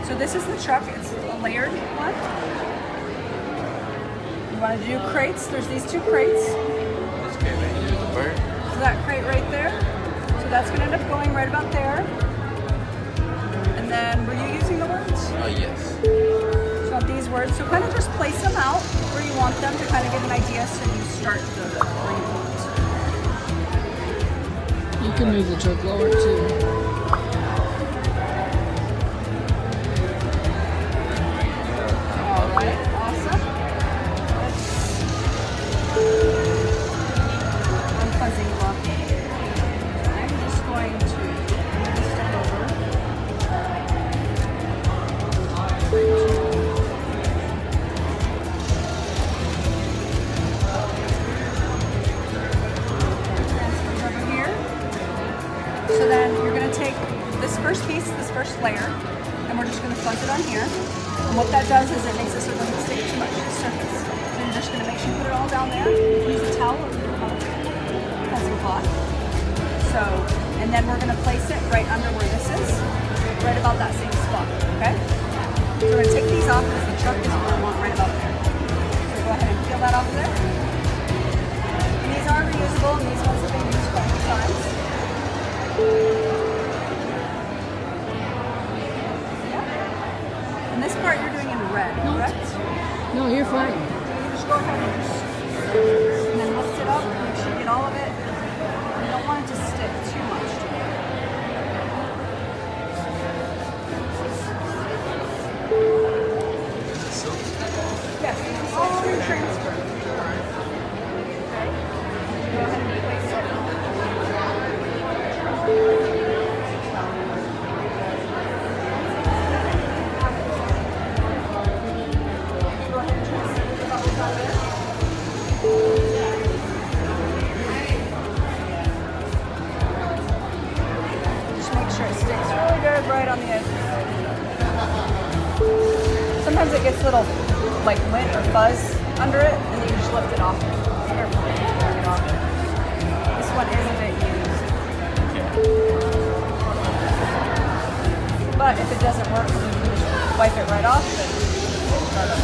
So this is the chuck. It's a layered one. You want to do crates? There's these 2 crates. This crate right here, the bird. So that crate right there. So that's going to end up going right about there. And then, were you using the words? Oh, yes. So on these words, so kind of just place them out where you want them to kind of give an idea so you start where you want. You can move the choke lower too. Alright, awesome. I'm fuzzing them up. I'm just going to move this stuff over. Transfers over here. So then you're going to take this first piece, this first layer, and we're just going to fuzz it on here. And what that does is it makes it so it doesn't stick too much to the surface. So you're just going to make sure you put it all down there. You can use a towel or a fuzzing cloth. So, and then we're going to place it right under where this is, right about that same spot, okay? So we're going to take these off because the chuck is what I want right about there. So go ahead and peel that off there. And these are reusable, and these ones have been used a couple times. And this part you're doing in red, correct? No, you're fine. You just go ahead and then lift it up, make sure you get all of it. You don't want it to stick too much to it. Yes, this is all your transfer. Okay. Go ahead and place it. Just make sure it sticks really good right on the edge. Sometimes it gets a little like lint or fuzz under it, and you just lift it off. Carefully, lift it off. This one is a bit used. But if it doesn't work, you can just wipe it right off and start up.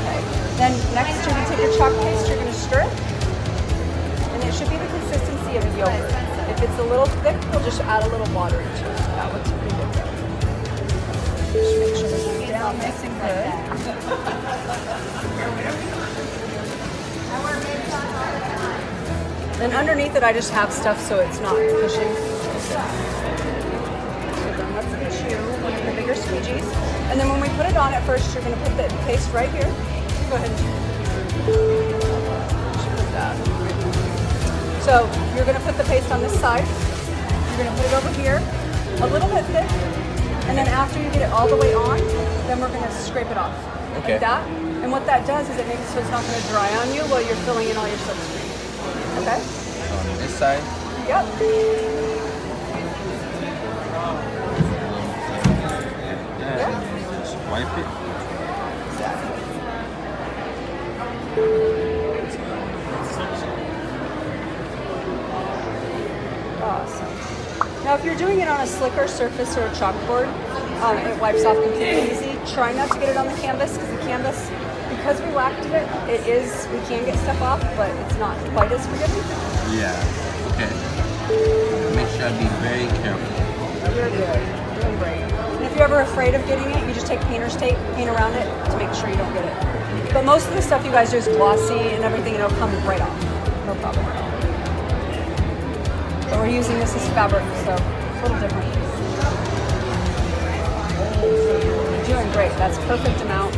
Okay. Then next you're going to take your chalk paste, you're going to stir it. And it should be the consistency of yogurt. If it's a little thick, we'll just add a little water into it. That looks pretty good. Just make sure this is down nice and good. Then underneath it, I just have stuff so it's not pushing. So then let's get you one of the bigger squeegees. And then when we put it on at first, you're going to put the paste right here. Go ahead. Just put that. So you're going to put the paste on this side. You're going to put it over here, a little bit thick. And then after you get it all the way on, then we're going to scrape it off. Okay. Like that. And what that does is it makes it so it's not going to dry on you while you're filling in all your silkscreen. Okay? So on this side. Yep. Yeah. Just wipe it. Awesome. Now if you're doing it on a slicker surface or a chalkboard, it wipes off completely easy. Try not to get it on the canvas because the canvas, because we lacquered it, we can get stuff off, but it's not quite as forgiving. Yeah. Okay. Make sure I be very careful. You're good. You're doing great. And if you're ever afraid of getting it, you just take painter's tape, paint around it to make sure you don't get it. But most of the stuff you guys do is glossy and everything, and it'll come right off. No problem. But we're using this as fabric, so it's a little different. You're doing great. That's perfect amount.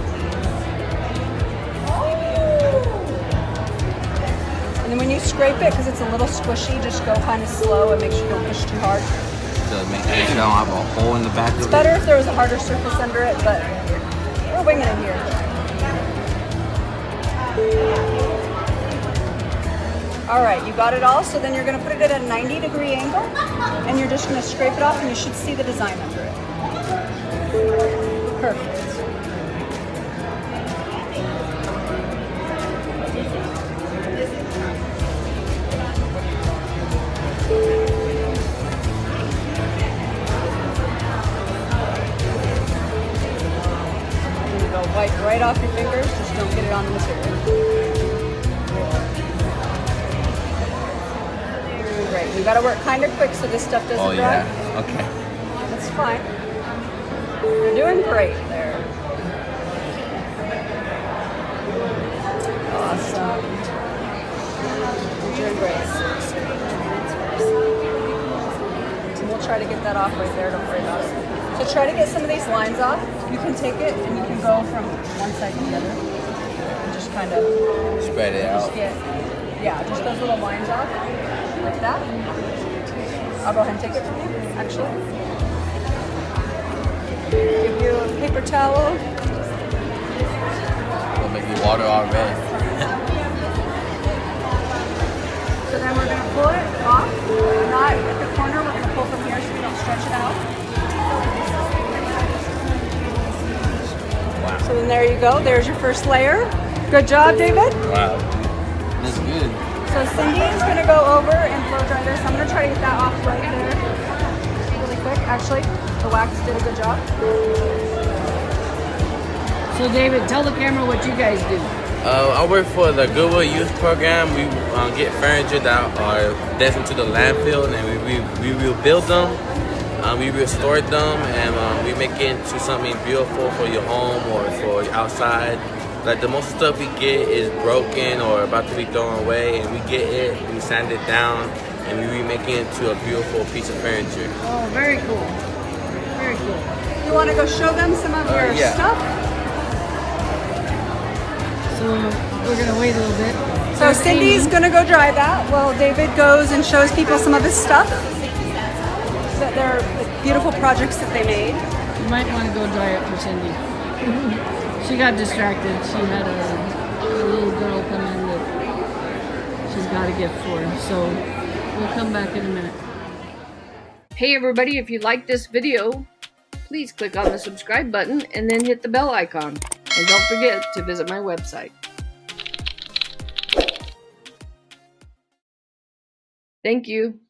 And then when you scrape it, because it's a little squishy, just go kind of slow and make sure you don't push too hard. So make sure I don't have a hole in the back of it. It's better if there was a harder surface under it, but we're winging it here. All right, you got it all. So then you're going to put it at a 90-degree angle, and you're just going to scrape it off, and you should see the design under it. Perfect. wipe right off your fingers, just don't get it on the material. Great. You gotta work kind of quick so this stuff doesn't dry. yeah. Okay. That's fine. You're doing great there. Awesome. You're doing great. And we'll try to get that off right there, don't worry about it. So try to get some of these lines off. You can take it and you can go from one side to the other. And just kind of Spread it out. Just those little lines off. Like that. I'll go ahead and take it from you, actually. Give you a paper towel. It'll make you water already. So then we're going to pull it off. Not at the corner, we're going to pull from here so we don't stretch it out. Wow. So then there you go. There's your first layer. Good job, David. Wow. That's good. So Cindy is going to go over and blow dry this. I'm going to try to get that off right there really quick. Actually, the wax did a good job. So David, tell the camera what you guys do. I work for the Goodwill Youth Program. We get furniture that are destined to the landfill, and we rebuild them, we restore them, and we make it into something beautiful for your home or for your outside. Like the most stuff we get is broken or about to be thrown away, and we get it, we sand it down, and we remake it into a beautiful piece of furniture. Oh, very cool. Very cool. You want to go show them some of your yeah. stuff? So we're gonna wait a little bit. So Cindy's going to go dry that while David goes and shows people some of his stuff. That they're like, beautiful projects that they made. You might want to go dry it for Cindy. She got distracted. She had a little girl come in that she's got a gift for. So we'll come back in a minute. Hey everybody, if you like this video, please click on the subscribe button and then hit the bell icon. And don't forget to visit my website. Thank you.